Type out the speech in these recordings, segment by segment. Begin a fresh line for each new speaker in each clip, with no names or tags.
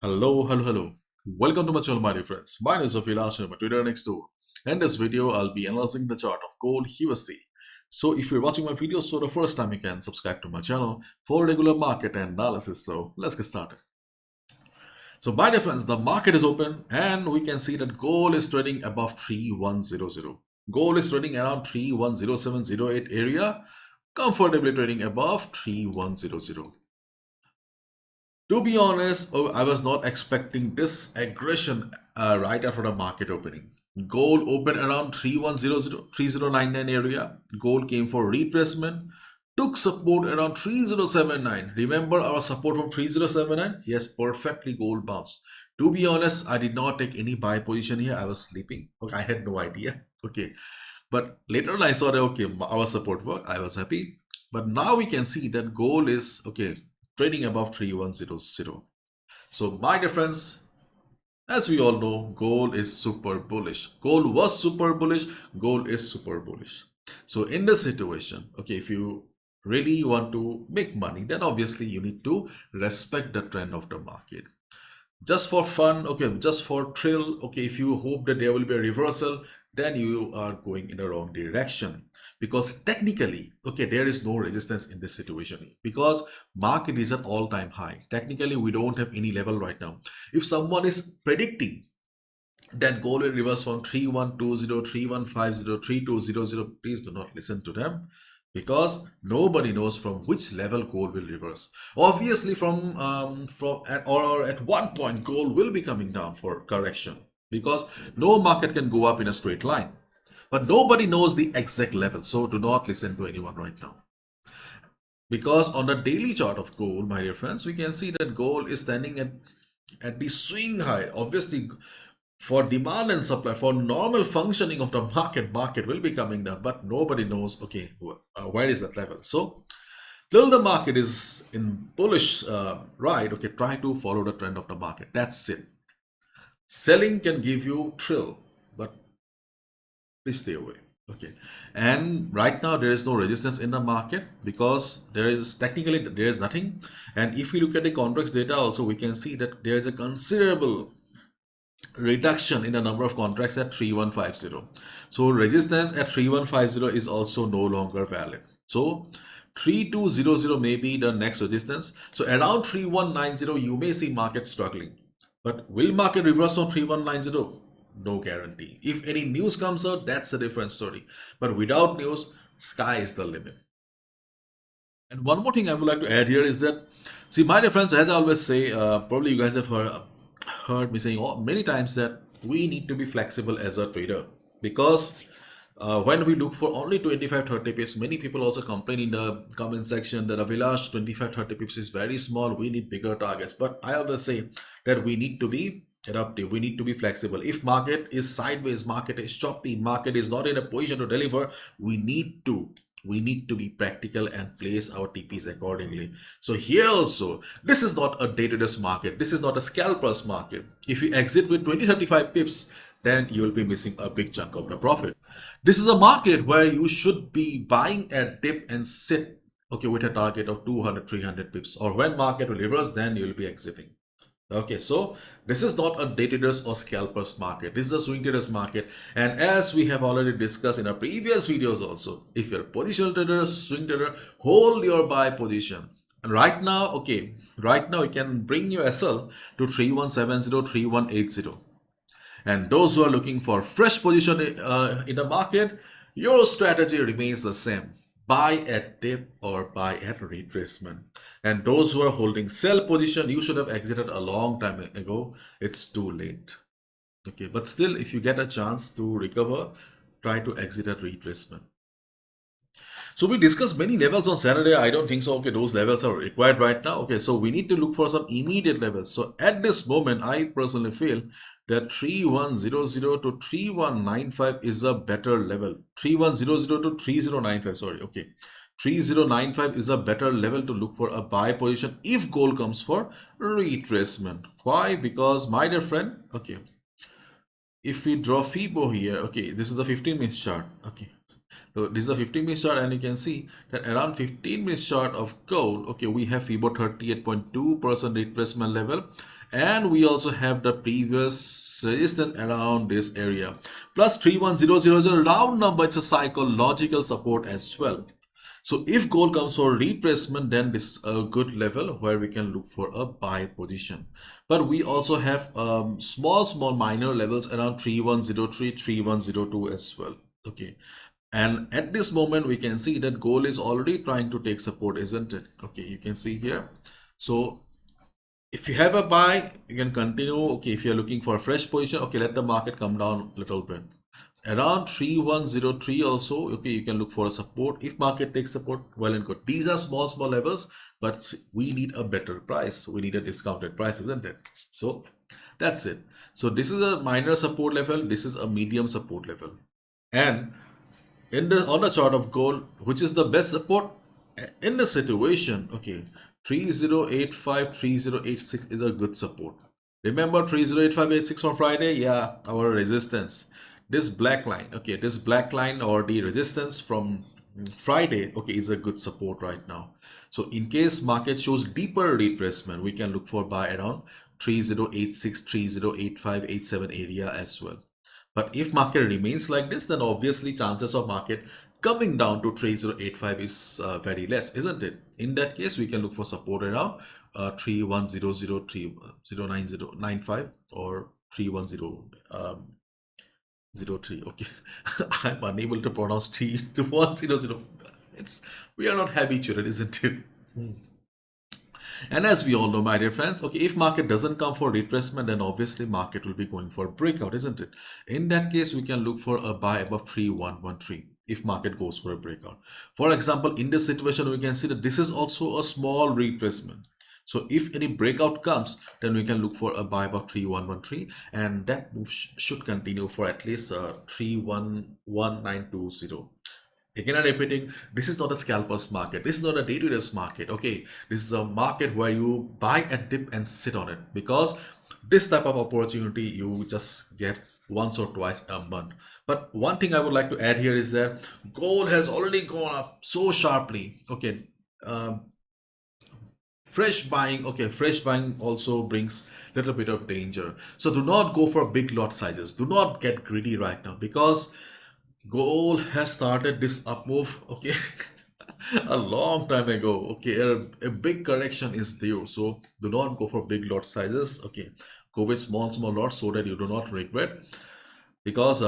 Hello. Welcome to my channel, my dear friends. My name is Avilash and my Twitter next door. In this video, I'll be analyzing the chart of gold USD. So if you're watching my videos for the first time, you can subscribe to my channel for regular market analysis. So let's get started. So my dear friends, the market is open and we can see that gold is trading above 3100. Gold is trading around 310708 area, comfortably trading above 3100. To be honest, I was not expecting this aggression right after the market opening. Gold opened around 3100 area. Gold came for retracement, took support around 3079. Remember our support from 3079? Yes, perfectly gold bounced. To be honest, I did not take any buy position here. I was sleeping. Okay, I had no idea. Okay, but later on I saw that okay, our support worked. I was happy. But now we can see that gold is okay trading above 3100. So my dear friends, as we all know, gold is super bullish. Gold was super bullish. Gold is super bullish. So in this situation, okay, if you really want to make money, then obviously you need to respect the trend of the market. Just for fun, okay, just for thrill, okay, if you hope that there will be a reversal, then you are going in the wrong direction, because technically, okay, there is no resistance in this situation because market is at all-time high. Technically, we don't have any level right now. If someone is predicting that gold will reverse from 3120, 3150, 3200, please do not listen to them, because nobody knows from which level gold will reverse. Obviously, at one point gold will be coming down for correction, because no market can go up in a straight line. But nobody knows the exact level, so do not listen to anyone right now. Because on the daily chart of gold, my dear friends, we can see that gold is standing at the swing high. Obviously, for demand and supply, for normal functioning of the market will be coming down, but nobody knows, okay, where is that level. So till the market is in bullish ride, okay, try to follow the trend of the market. That's it. Selling can give you thrill, but please stay away. Okay, and right now there is no resistance in the market because there is nothing. And if we look at the contracts data also, we can see that there is a considerable reduction in the number of contracts at 3150. So resistance at 3150 is also no longer valid. So 3200 may be the next resistance. So around 3190 you may see market struggling. But will market reverse on 3190? No guarantee. If any news comes out, that's a different story. But without news, sky is the limit. And one more thing I would like to add here is that, see, my dear friends, as I always say, probably you guys have heard me saying many times that we need to be flexible as a trader, because when we look for only 25-30 pips, many people also complain in the comment section that Avilash 25-30 pips is very small, we need bigger targets. But I always say that we need to be adaptive, we need to be flexible. If market is sideways, market is choppy, market is not in a position to deliver, we need to be practical and place our TPs accordingly. So here also, this is not a day-to-day market. This is not a scalpers market. If you exit with 20-35 pips, then you will be missing a big chunk of the profit. This is a market where you should be buying at dip and sit, okay, with a target of 200-300 pips. Or when market will reverse, then you will be exiting. Okay, so this is not a day traders or scalpers market. This is a swing traders market. And as we have already discussed in our previous videos also, if you're a positional trader, swing trader, hold your buy position. And right now, okay, right now you can bring your SL to 3170, 3180. And those who are looking for fresh position in the market, your strategy remains the same. Buy at dip or buy at retracement. And those who are holding sell position, you should have exited a long time ago. It's too late. Okay, but still, if you get a chance to recover, try to exit at retracement. So we discussed many levels on Saturday. I don't think so. Okay, those levels are required right now. Okay, so we need to look for some immediate levels. So at this moment, I personally feel that 3100 to 3195 is a better level. 3100 to 3095, sorry. Okay, 3095 is a better level to look for a buy position if gold comes for retracement. Why? Because my dear friend, okay, if we draw FIBO here, okay, this is the 15 minute chart. Okay, So this is a 15-minute chart, and you can see that around 15-minute chart of gold, okay, we have FIBO 38.2% retracement level, and we also have the previous resistance around this area. Plus 31000 is a round number, it's a psychological support as well. So if gold comes for retracement, then this is a good level where we can look for a buy position. But we also have small minor levels around 3103, 3102 as well. Okay. And at this moment, we can see that gold is already trying to take support, isn't it? Okay, you can see here. So if you have a buy, you can continue. Okay, if you're looking for a fresh position, okay, let the market come down a little bit. Around 3103 also, okay, you can look for a support. If market takes support, well and good. These are small levels, but we need a better price. We need a discounted price, isn't it? So that's it. So this is a minor support level. This is a medium support level. And on the chart of gold, which is the best support in the situation, okay, 3085, 3086 is a good support. Remember 308586 from Friday? Yeah, our resistance. This black line, okay, this black line or the resistance from Friday, okay, is a good support right now. So in case market shows deeper retracement, we can look for buy around 3086, 3085, 87 area as well. But if market remains like this, then obviously chances of market coming down to 3085 is very less, isn't it? In that case, we can look for support around 3100, 309095 or 3103. Okay, I'm unable to pronounce 3100. We are not habituated, isn't it? And as we all know, my dear friends, okay, if market doesn't come for retracement, then obviously market will be going for breakout, isn't it? In that case, we can look for a buy above 3113 if market goes for a breakout. For example, in this situation, we can see that this is also a small retracement. So if any breakout comes, then we can look for a buy above 3113, and that move should continue for at least 311920. Again, I'm repeating, this is not a scalpers market. This is not a day-to-day market. Okay, this is a market where you buy a dip and sit on it, because this type of opportunity you just get once or twice a month. But one thing I would like to add here is that gold has already gone up so sharply. Okay, fresh buying, okay, fresh buying also brings a little bit of danger. So do not go for big lot sizes. Do not get greedy right now, because gold has started this up move, okay, a long time ago. Okay, a big correction is due, so do not go for big lot sizes. Okay, go with small lots so that you do not regret, because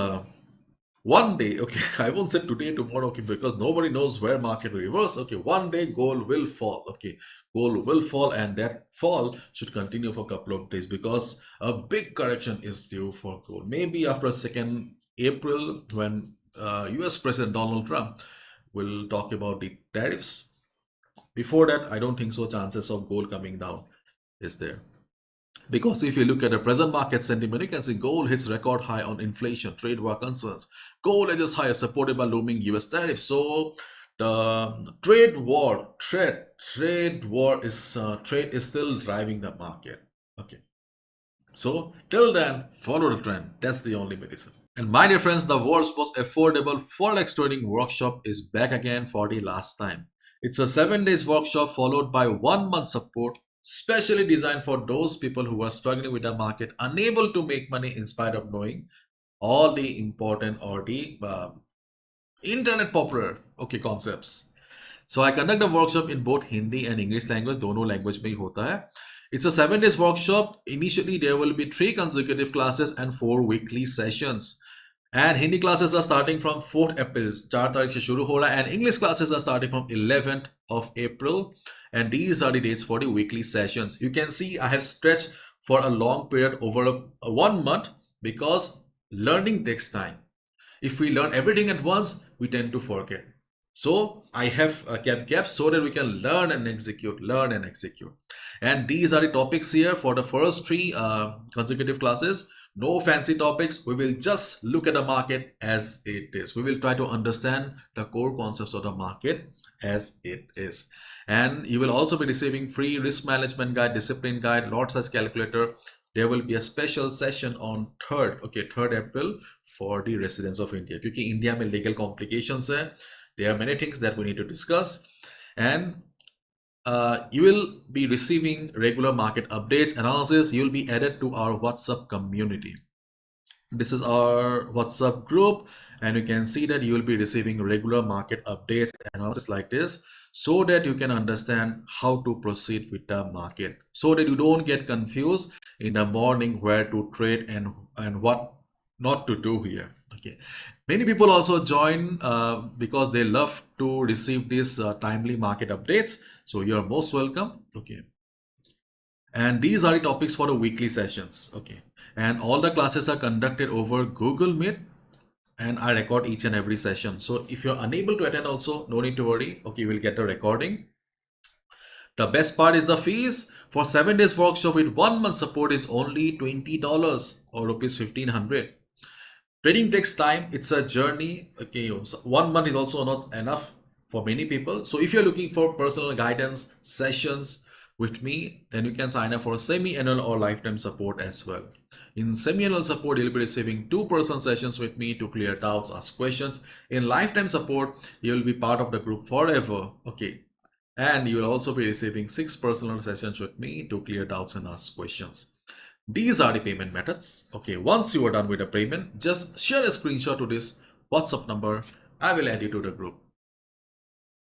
one day, okay, I won't say today, tomorrow, okay, because nobody knows where market will reverse. Okay, one day gold will fall. Okay, gold will fall, and that fall should continue for a couple of days, because a big correction is due for gold. Maybe after 2nd April, when US President Donald Trump will talk about the tariffs. Before that, I don't think so chances of gold coming down is there. Because if you look at the present market sentiment, you can see gold hits record high on inflation, trade war concerns. Gold edges higher, supported by looming US tariffs. So the trade war is still driving the market. Okay. So till then, follow the trend. That's the only medicine. And my dear friends, the world's most affordable Forex trading workshop is back again for the last time. It's a 7 days workshop followed by 1 month support, specially designed for those people who are struggling with the market, unable to make money in spite of knowing all the important or the internet popular concepts. So I conduct a workshop in both Hindi and English language. दोनों language में ही होता है. It's a 7 days workshop. Initially, there will be 3 consecutive classes and 4 weekly sessions. And Hindi classes are starting from 4th April. 4 तारीख से शुरू हो रहा है. And English classes are starting from 11th of April. And these are the dates for the weekly sessions. You can see I have stretched for a long period over a 1 month, because learning takes time. If we learn everything at once, we tend to forget. So I have kept gaps so that we can learn and execute. And these are the topics here for the first 3 consecutive classes. No fancy topics. We will just look at the market as it is. We will try to understand the core concepts of the market as it is. And you will also be receiving free risk management guide, discipline guide, lot size calculator, there will be a special session on 3rd April for the residents of India. क्योंकि India में legal complications है, there are many things that we need to discuss, and you will be receiving regular market updates, analysis. You'll be added to our WhatsApp community. This is our WhatsApp group, and you can see that you will be receiving regular market updates, analysis like this, so that you can understand how to proceed with the market, so that you don't get confused in the morning where to trade and what not to do here. Okay, many people also join because they love to receive these timely market updates, so you're most welcome. Okay, and these are the topics for the weekly sessions. Okay, and all the classes are conducted over Google Meet, and I record each and every session. So if you're unable to attend also, no need to worry. Okay, you will get a recording. The best part is the fees. For 7 days workshop with 1 month support is only $20 or rupees 1500. Trading takes time. It's a journey. Okay, so 1 month is also not enough for many people. So if you're looking for personal guidance sessions with me, then you can sign up for a semi-annual or lifetime support as well. In semi-annual support, you'll be receiving 2 personal sessions with me to clear doubts, ask questions. In lifetime support, you'll be part of the group forever. Okay, and you will also be receiving 6 personal sessions with me to clear doubts and ask questions. These are the payment methods. Okay, once you are done with the payment, just share a screenshot to this WhatsApp number. I will add you to the group.